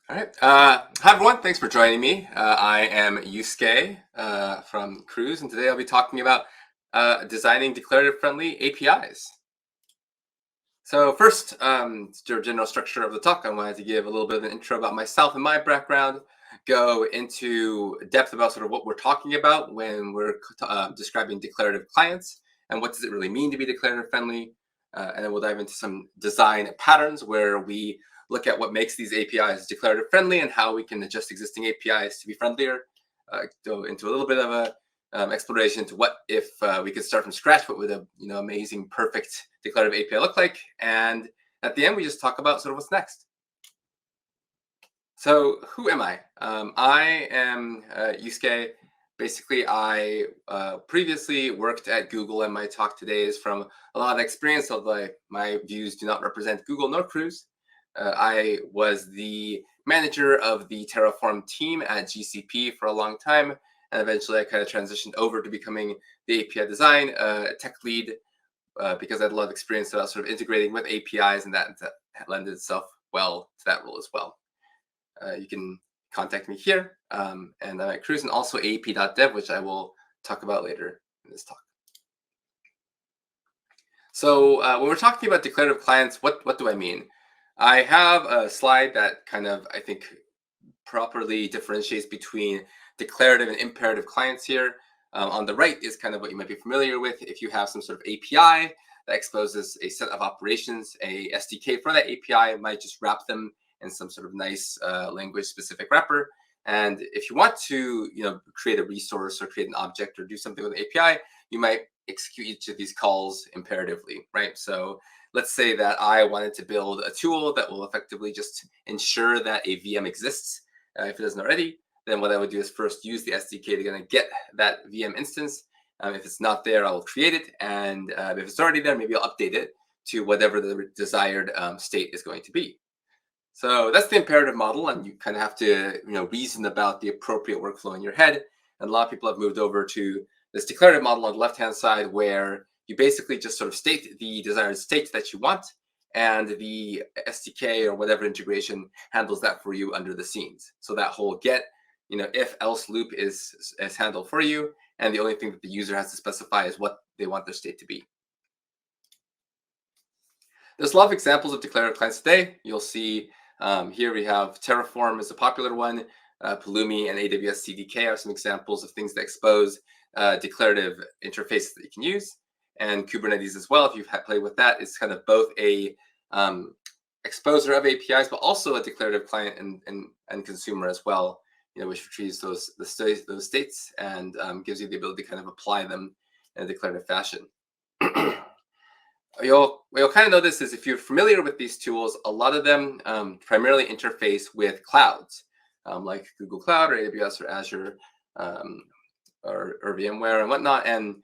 All right. Hi, everyone. Thanks for joining me. I am Yusuke from Cruise, and today I'll be talking about designing declarative-friendly APIs. So first, the general structure of the talk, I wanted to give a little bit of an intro about myself and my background, go into depth about sort of what we're talking about when we're describing declarative clients, and what does it really mean to be declarative-friendly, and then we'll dive into some design patterns where we look at what makes these APIs declarative friendly and how we can adjust existing APIs to be friendlier. Go into a little bit of a exploration into what if we could start from scratch, what would a amazing, perfect declarative API look like? And at the end, we just talk about sort of what's next. So who am I? I am Yusuke. Basically, I previously worked at Google, and my talk today is from a lot of experience. Although my views do not represent Google nor Cruise. I was the manager of the Terraform team at GCP for a long time, and eventually I kind of transitioned over to becoming the API design tech lead because I had a lot of experience about sort of integrating with APIs, and that lended itself well to that role as well. You can contact me here, and I'm at Cruise, and also ap.dev, which I will talk about later in this talk. So when we're talking about declarative clients, what do I mean? I have a slide that kind of, I think, properly differentiates between declarative and imperative clients here. On the right is kind of what you might be familiar with. If you have some sort of API that exposes a set of operations, a SDK for that API might just wrap them in some sort of nice language-specific wrapper. And if you want to, create a resource or create an object or do something with an API, you might execute each of these calls imperatively, right? So let's say that I wanted to build a tool that will effectively just ensure that a VM exists. If it doesn't already, then what I would do is first use the SDK to kind of get that VM instance. If it's not there, I'll create it. And if it's already there, maybe I'll update it to whatever the desired state is going to be. So that's the imperative model, and you kind of have to reason about the appropriate workflow in your head. And a lot of people have moved over to this declarative model on the left-hand side, where you basically just sort of state the desired state that you want, and the SDK or whatever integration handles that for you under the scenes. So that whole get, if else loop is handled for you, and the only thing that the user has to specify is what they want their state to be. There's a lot of examples of declarative clients today. You'll see here we have Terraform is a popular one. Pulumi and AWS CDK are some examples of things that expose declarative interfaces that you can use. And Kubernetes as well, if you've played with that, it's kind of both a exposer of APIs, but also a declarative client and consumer as well, which retrieves those states and gives you the ability to kind of apply them in a declarative fashion. What you'll kind of notice is if you're familiar with these tools, a lot of them primarily interface with clouds, like Google Cloud or AWS or Azure or VMware and whatnot. And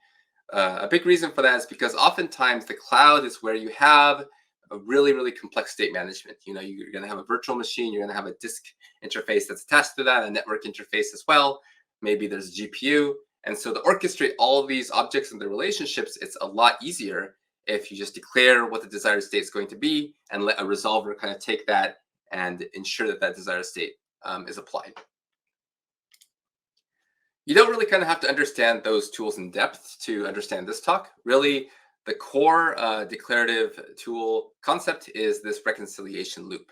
a big reason for that is because oftentimes the cloud is where you have a really, really complex state management. You're going to have a virtual machine, you're going to have a disk interface that's attached to that, a network interface as well. Maybe there's a GPU. And so to orchestrate all of these objects and their relationships, it's a lot easier if you just declare what the desired state is going to be and let a resolver kind of take that and ensure that that desired state is applied. You don't really kind of have to understand those tools in depth to understand this talk. Really, the core declarative tool concept is this reconciliation loop.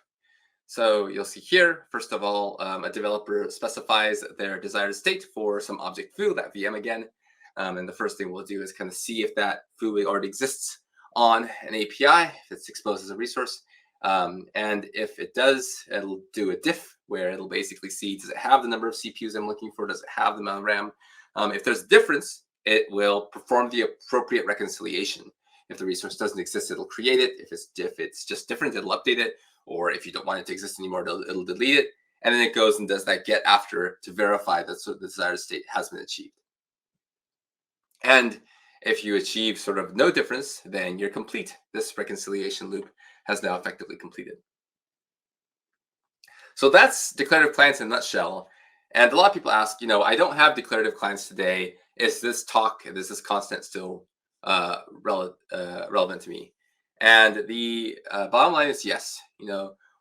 So you'll see here, first of all, a developer specifies their desired state for some object foo, that VM again. And the first thing we'll do is kind of see if that foo already exists on an API, if it's exposed as a resource. And if it does, it'll do a diff where it'll basically see, does it have the number of CPUs I'm looking for? Does it have the amount of RAM? If there's a difference, it will perform the appropriate reconciliation. If the resource doesn't exist, it'll create it. If it's just different, it'll update it. Or if you don't want it to exist anymore, it'll delete it. And then it goes and does that get after to verify that the desired state has been achieved. And if you achieve sort of no difference, then you're complete. This reconciliation loop has now effectively completed. So that's declarative clients in a nutshell. And a lot of people ask, I don't have declarative clients today. Is this content still relevant to me? And the bottom line is yes.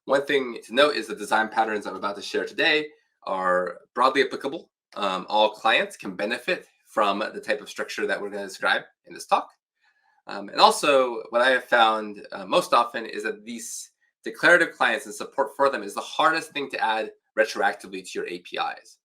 One thing to note is the design patterns I'm about to share today are broadly applicable. All clients can benefit from the type of structure that we're going to describe in this talk. And also, what I have found most often is that these declarative clients and support for them is the hardest thing to add retroactively to your APIs.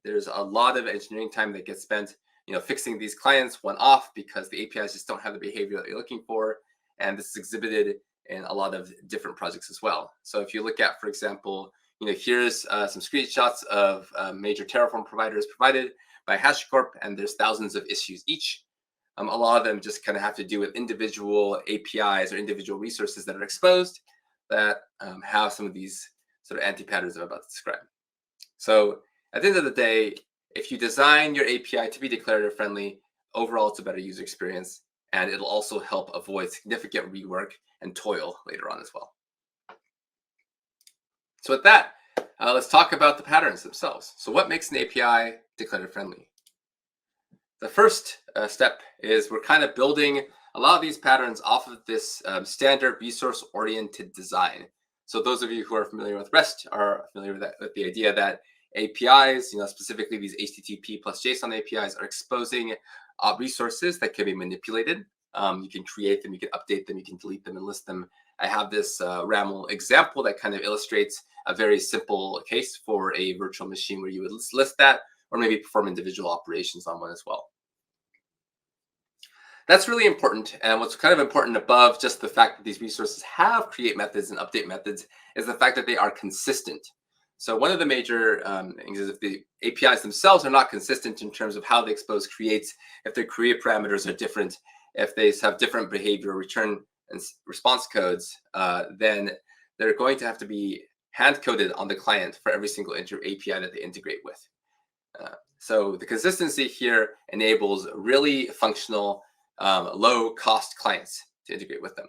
There's a lot of engineering time that gets spent, fixing these clients one-off because the APIs just don't have the behavior that you're looking for, and this is exhibited in a lot of different projects as well. So if you look at, for example, here's some screenshots of major Terraform providers provided by HashiCorp, and there's thousands of issues each. A lot of them just kind of have to do with individual APIs or individual resources that are exposed that have some of these sort of anti-patterns I'm about to describe. So at the end of the day, if you design your API to be declarative friendly, overall it's a better user experience, and it'll also help avoid significant rework and toil later on as well. So with that, let's talk about the patterns themselves. So what makes an API declarative friendly? The first step is we're kind of building a lot of these patterns off of this standard resource-oriented design. So those of you who are familiar with REST are familiar with the idea that APIs, specifically these HTTP plus JSON APIs, are exposing resources that can be manipulated. You can create them, you can update them, you can delete them and list them. I have this RAML example that kind of illustrates a very simple case for a virtual machine where you would list that, or maybe perform individual operations on one as well. That's really important. And what's kind of important above just the fact that these resources have create methods and update methods is the fact that they are consistent. So one of the major things is if the APIs themselves are not consistent in terms of how they expose creates, if their create parameters are different, if they have different behavior, return and response codes, then they're going to have to be hand-coded on the client for every single API that they integrate with. So the consistency here enables really functional, low-cost clients to integrate with them.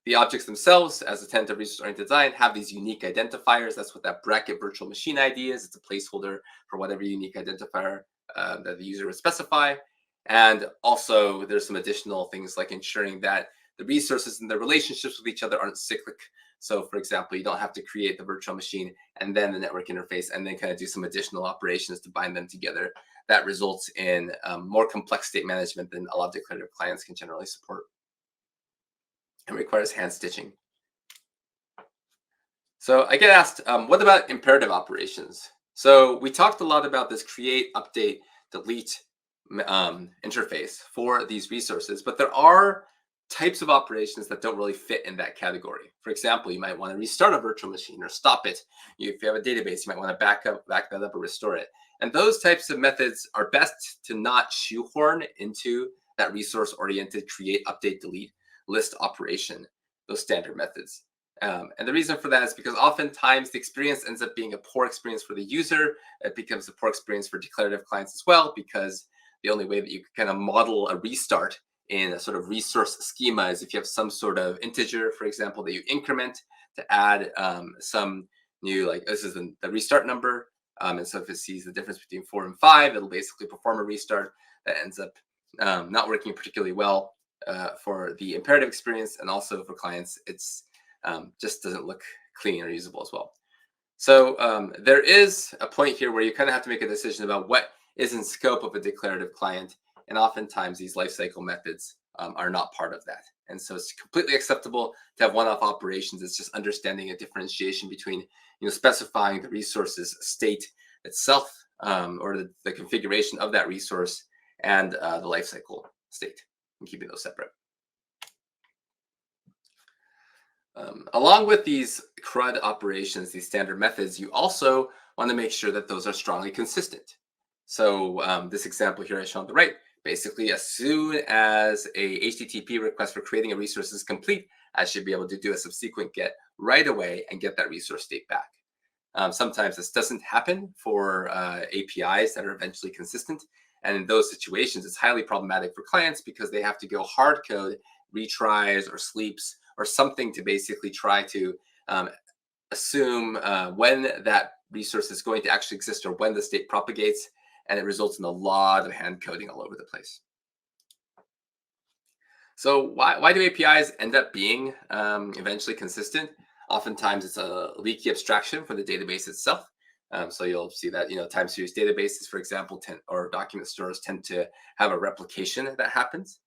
The objects themselves, as a tenet of resource-oriented design, have these unique identifiers. That's what that bracket virtual machine ID is. It's a placeholder for whatever unique identifier that the user would specify. And also, there's some additional things like ensuring that the resources and the relationships with each other aren't cyclic. So, for example, you don't have to create the virtual machine and then the network interface and then kind of do some additional operations to bind them together. That results in more complex state management than a lot of declarative clients can generally support. And requires hand stitching. So I get asked, what about imperative operations? So we talked a lot about this create, update, delete interface for these resources, but there are types of operations that don't really fit in that category. For example, you might want to restart a virtual machine or stop it. If you have a database, you might want to back that up or restore it. And those types of methods are best to not shoehorn into that resource-oriented create, update, delete list operation, those standard methods. And the reason for that is because oftentimes the experience ends up being a poor experience for the user. It becomes a poor experience for declarative clients as well, because the only way that you can kind of model a restart in a sort of resource schema is if you have some sort of integer, for example, that you increment to add some new, like this is the restart number. And so if it sees the difference between 4 and 5, it'll basically perform a restart that ends up not working particularly well for the imperative experience, and also for clients, it's just doesn't look clean or usable as well. So there is a point here where you kind of have to make a decision about what is in scope of a declarative client, and oftentimes these lifecycle methods are not part of that. And so it's completely acceptable to have one-off operations. It's just understanding a differentiation between specifying the resource's state itself, or the configuration of that resource, and the lifecycle state, and keeping those separate. Along with these CRUD operations, these standard methods, you also want to make sure that those are strongly consistent. So this example here I show on the right, basically as soon as a HTTP request for creating a resource is complete, I should be able to do a subsequent get right away and get that resource state back. Sometimes this doesn't happen for APIs that are eventually consistent. And in those situations, it's highly problematic for clients because they have to go hard code retries or sleeps or something to basically try to assume when that resource is going to actually exist or when the state propagates. And it results in a lot of hand coding all over the place. So why do APIs end up being eventually consistent? Oftentimes, it's a leaky abstraction for the database itself. So you'll see that time series databases, for example, or document stores tend to have a replication that happens.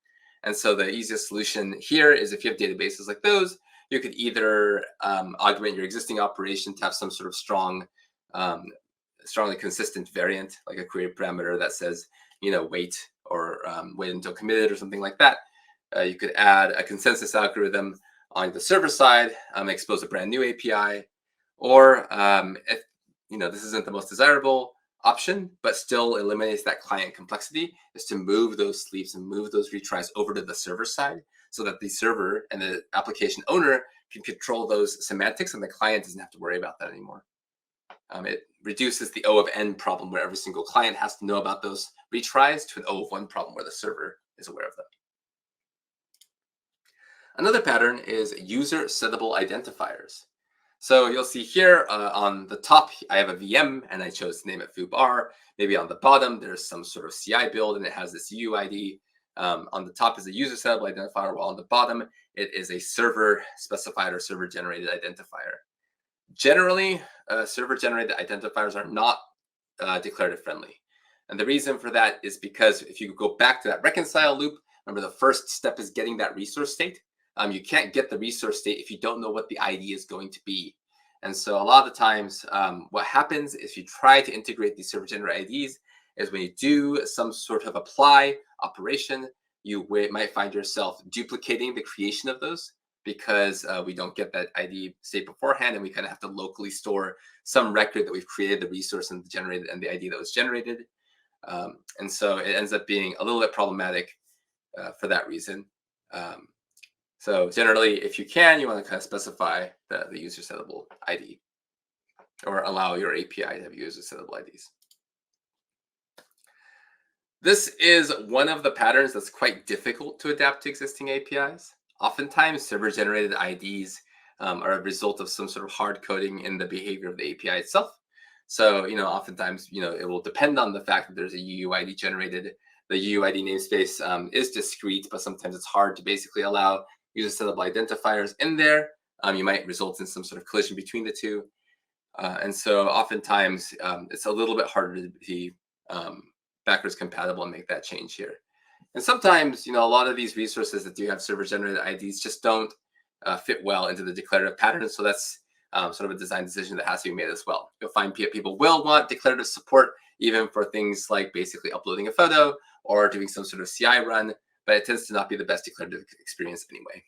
And so the easiest solution here is if you have databases like those, you could either augment your existing operation to have some sort of strongly consistent variant, like a query parameter that says, wait or wait until committed or something like that. You could add a consensus algorithm on the server side, expose a brand new API, or if this isn't the most desirable option, but still eliminates that client complexity, is to move those sleeps and move those retries over to the server side so that the server and the application owner can control those semantics and the client doesn't have to worry about that anymore. It reduces the O of N problem where every single client has to know about those retries to an O of 1 problem where the server is aware of them. Another pattern is user settable identifiers. So you'll see here on the top, I have a VM and I chose to name it foobar. Maybe on the bottom, there's some sort of CI build and it has this UUID. On the top is a user settable identifier, while on the bottom, it is a server specified or server generated identifier. Generally, server generated identifiers are not declarative friendly. And the reason for that is because if you go back to that reconcile loop, remember the first step is getting that resource state. You can't get the resource state if you don't know what the ID is going to be. And so a lot of the times, what happens is you try to integrate these server generated IDs is when you do some sort of apply operation, you might find yourself duplicating the creation of those because we don't get that ID state beforehand, and we kind of have to locally store some record that we've created the resource and generated and the ID that was generated. And so it ends up being a little bit problematic for that reason. So generally, if you can, you want to kind of specify the user settable ID or allow your API to have user settable IDs. This is one of the patterns that's quite difficult to adapt to existing APIs. Oftentimes, server-generated IDs are a result of some sort of hard coding in the behavior of the API itself. So, oftentimes, it will depend on the fact that there's a UUID generated. The UUID namespace is discrete, but sometimes it's hard to basically allow user settable identifiers in there. You might result in some sort of collision between the two. And so oftentimes it's a little bit harder to be backwards compatible and make that change here. And sometimes, a lot of these resources that do have server generated IDs just don't fit well into the declarative pattern. So that's sort of a design decision that has to be made as well. You'll find people will want declarative support even for things like basically uploading a photo or doing some sort of CI run, but it tends to not be the best declarative experience anyway.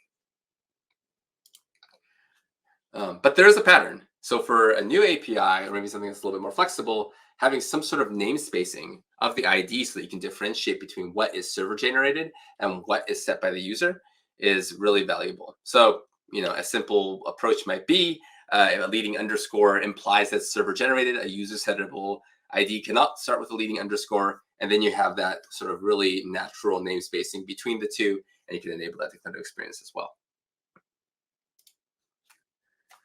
But there is a pattern. So for a new API, or maybe something that's a little bit more flexible, having some sort of namespacing of the ID so that you can differentiate between what is server generated and what is set by the user is really valuable. So, a simple approach might be a leading underscore implies that server generated. A user settable ID cannot start with a leading underscore. And then you have that sort of really natural namespacing between the two, and you can enable that declarative experience as well.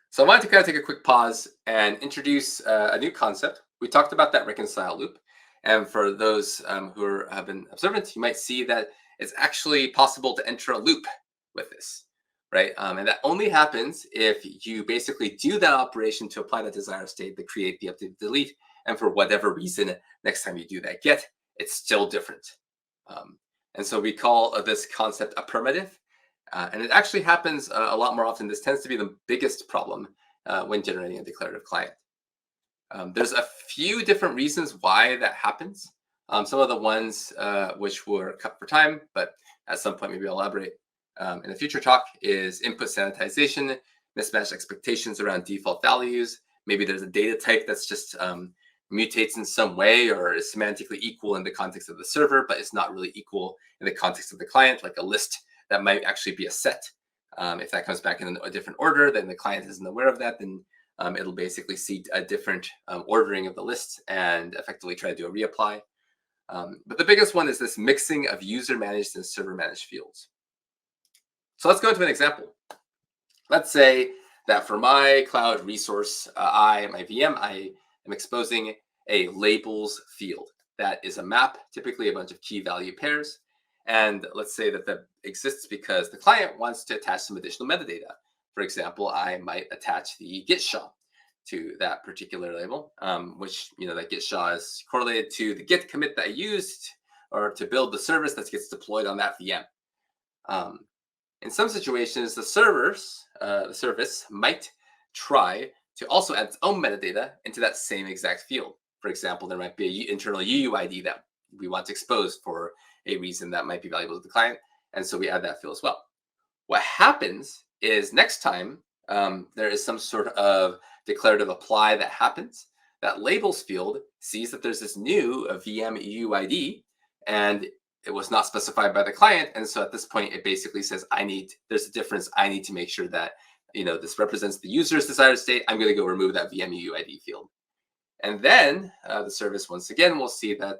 So I wanted to kind of take a quick pause and introduce a new concept. We talked about that reconcile loop. And for those who have been observant, you might see that it's actually possible to enter a loop with this, right? And that only happens if you basically do that operation to apply the desired state, to create, the update, delete, and for whatever reason, next time you do that get, it's still different. And so we call this concept a permittive. And it actually happens a lot more often. This tends to be the biggest problem when generating a declarative client. There's a few different reasons why that happens. Some of the ones which were cut for time, but at some point maybe I'll elaborate in a future talk, is input sanitization, mismatched expectations around default values. Maybe there's a data type that's just mutates in some way or is semantically equal in the context of the server, but it's not really equal in the context of the client, like a list that might actually be a set. If that comes back in a different order, then the client isn't aware of that, then it'll basically see a different ordering of the list and effectively try to do a reapply. But the biggest one is this mixing of user managed and server managed fields. So let's go into an example. Let's say that for my cloud resource, my VM, I am exposing a labels field. That is a map, typically a bunch of key value pairs. And let's say that exists because the client wants to attach some additional metadata. For example, I might attach the git SHA to that particular label, which, that git SHA is correlated to the git commit that I used or to build the service that gets deployed on that VM. In some situations, the service might try to also add its own metadata into that same exact field. For example, there might be an internal UUID that we want to expose for a reason that might be valuable to the client, and so we add that field as well. What happens is next time there is some sort of declarative apply that happens, that labels field sees that there's this new VM UUID, and it was not specified by the client. And so at this point, it basically says, there's a difference. I need to make sure that, this represents the user's desired state. I'm going to go remove that VM UUID field. And then the service, once again, will see that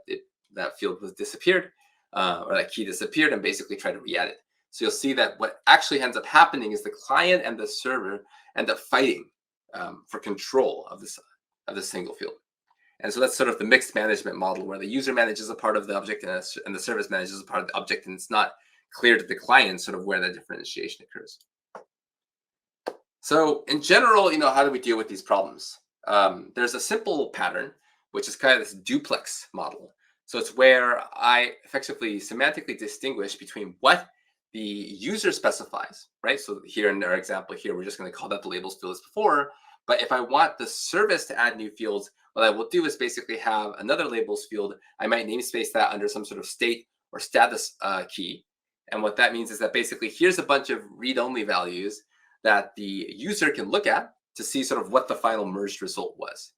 that field was disappeared, or that key disappeared, and basically try to re-add it. So you'll see that what actually ends up happening is the client and the server end up fighting for control of this single field. And so that's sort of the mixed management model, where the user manages a part of the object and the service manages a part of the object, and it's not clear to the client sort of where the differentiation occurs. So in general, how do we deal with these problems? There's a simple pattern, which is kind of this duplex model. So it's where I effectively semantically distinguish between what the user specifies, right? So here in our example here, we're just going to call that the labels field as before. But if I want the service to add new fields, what I will do is basically have another labels field. I might namespace that under some sort of state or status key. And what that means is that basically here's a bunch of read-only values that the user can look at to see sort of what the final merged result was.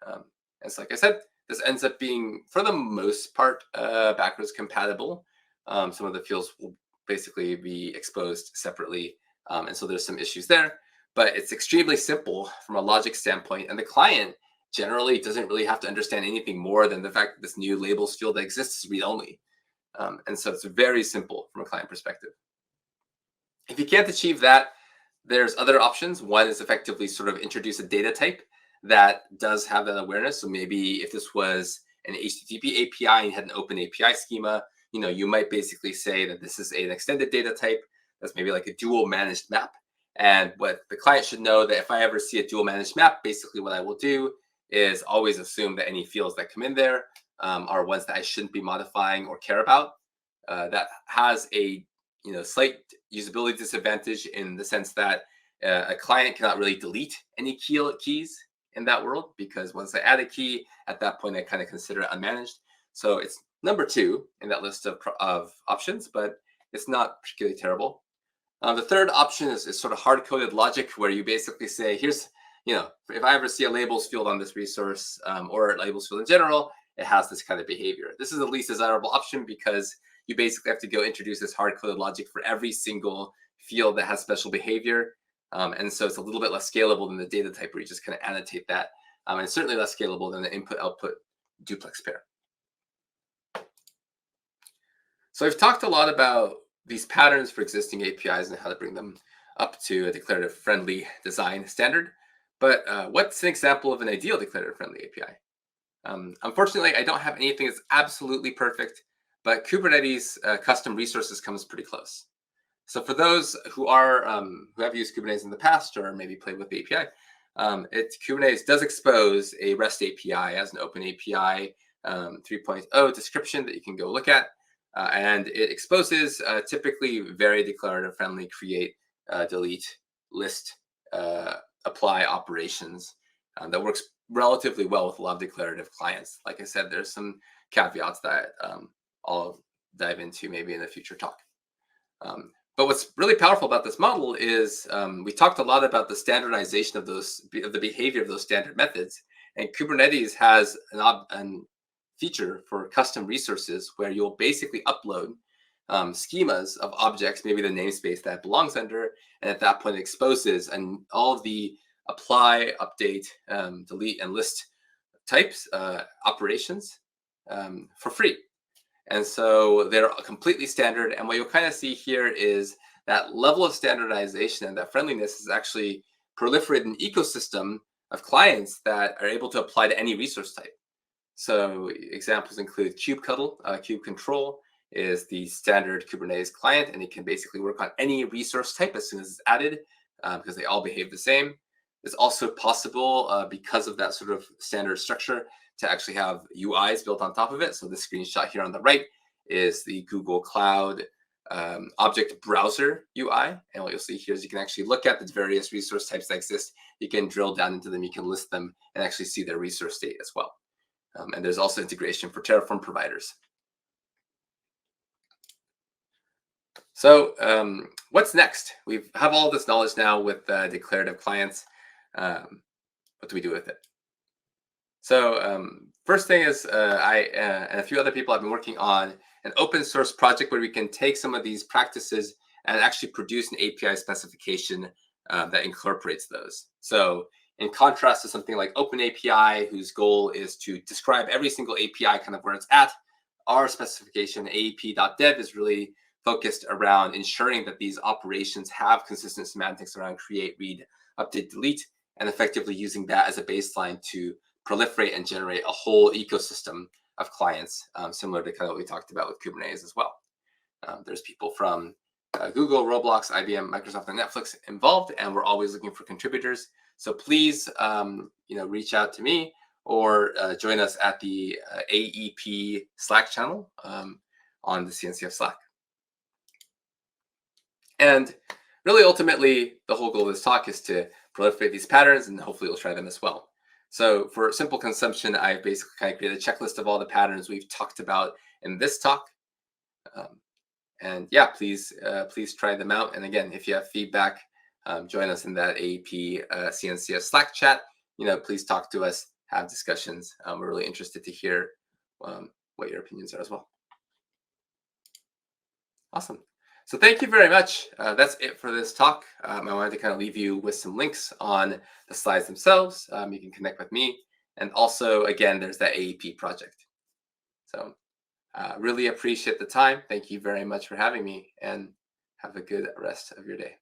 And so like I said, this ends up being, for the most part, backwards compatible. Some of the fields will basically be exposed separately. And so there's some issues there. But it's extremely simple from a logic standpoint. And the client generally doesn't really have to understand anything more than the fact that this new labels field that exists is read-only. And so it's very simple from a client perspective. If you can't achieve that, there's other options. One is effectively sort of introduce a data type that does have that awareness. So maybe if this was an HTTP API and you had an open API schema, you might basically say that this is an extended data type that's maybe like a dual managed map. And what the client should know, that if I ever see a dual managed map, basically what I will do is always assume that any fields that come in there are ones that I shouldn't be modifying or care about. That has a slight usability disadvantage in the sense that a client cannot really delete any keys in that world, because once I add a key, at that point I kind of consider it unmanaged. So it's number 2 in that list of options, but it's not particularly terrible. The third option is sort of hard-coded logic, where you basically say, here's, if I ever see a labels field on this resource or labels field in general, it has this kind of behavior. This is the least desirable option because you basically have to go introduce this hard-coded logic for every single field that has special behavior. And so it's a little bit less scalable than the data type, where you just kind of annotate that. And it's certainly less scalable than the input-output duplex pair. So I've talked a lot about these patterns for existing APIs and how to bring them up to a declarative-friendly design standard. But what's an example of an ideal declarative-friendly API? Unfortunately, I don't have anything that's absolutely perfect, but Kubernetes custom resources comes pretty close. So for those who have used Kubernetes in the past or maybe played with the API, Kubernetes does expose a REST API as an open API 3.0 description that you can go look at. And it exposes typically very declarative friendly create, delete, list, apply operations that works relatively well with a lot of declarative clients. Like I said, there's some caveats that I'll dive into maybe in a future talk. But what's really powerful about this model is we talked a lot about the standardization of the behavior of those standard methods, and Kubernetes has an feature for custom resources where you'll basically upload schemas of objects, maybe the namespace that belongs under, and at that point it exposes and all of the apply, update, delete, and list types operations for free. And so they're completely standard. And what you'll kind of see here is that level of standardization and that friendliness is actually proliferated an ecosystem of clients that are able to apply to any resource type. So examples include kubectl. Kubectl is the standard Kubernetes client, and it can basically work on any resource type as soon as it's added. because they all behave the same. It's also possible, because of that sort of standard structure, to actually have UIs built on top of it. So the screenshot here on the right is the Google Cloud object browser UI. And what you'll see here is you can actually look at the various resource types that exist. You can drill down into them, you can list them, and actually see their resource state as well. And there's also integration for Terraform providers. So what's next? We have all this knowledge now with declarative clients. What do we do with it? So first thing is I and a few other people have been working on an open source project where we can take some of these practices and actually produce an API specification that incorporates those. So in contrast to something like OpenAPI, whose goal is to describe every single API kind of where it's at, our specification, AEP.dev, is really focused around ensuring that these operations have consistent semantics around create, read, update, delete, and effectively using that as a baseline to proliferate and generate a whole ecosystem of clients, similar to kind of what we talked about with Kubernetes as well. There's people from Google, Roblox, IBM, Microsoft, and Netflix involved, and we're always looking for contributors. So please, reach out to me or join us at the AEP Slack channel on the CNCF Slack. And really, ultimately, the whole goal of this talk is to proliferate these patterns, and hopefully you'll try them as well. So for simple consumption, I basically kind of created a checklist of all the patterns we've talked about in this talk. And yeah, please try them out. And again, if you have feedback, join us in that AEP CNCF Slack chat. Please talk to us, have discussions. We're really interested to hear what your opinions are as well. Awesome. So thank you very much. That's it for this talk. I wanted to kind of leave you with some links on the slides themselves. You can connect with me. And also, again, there's that AEP project. So really appreciate the time. Thank you very much for having me, and have a good rest of your day.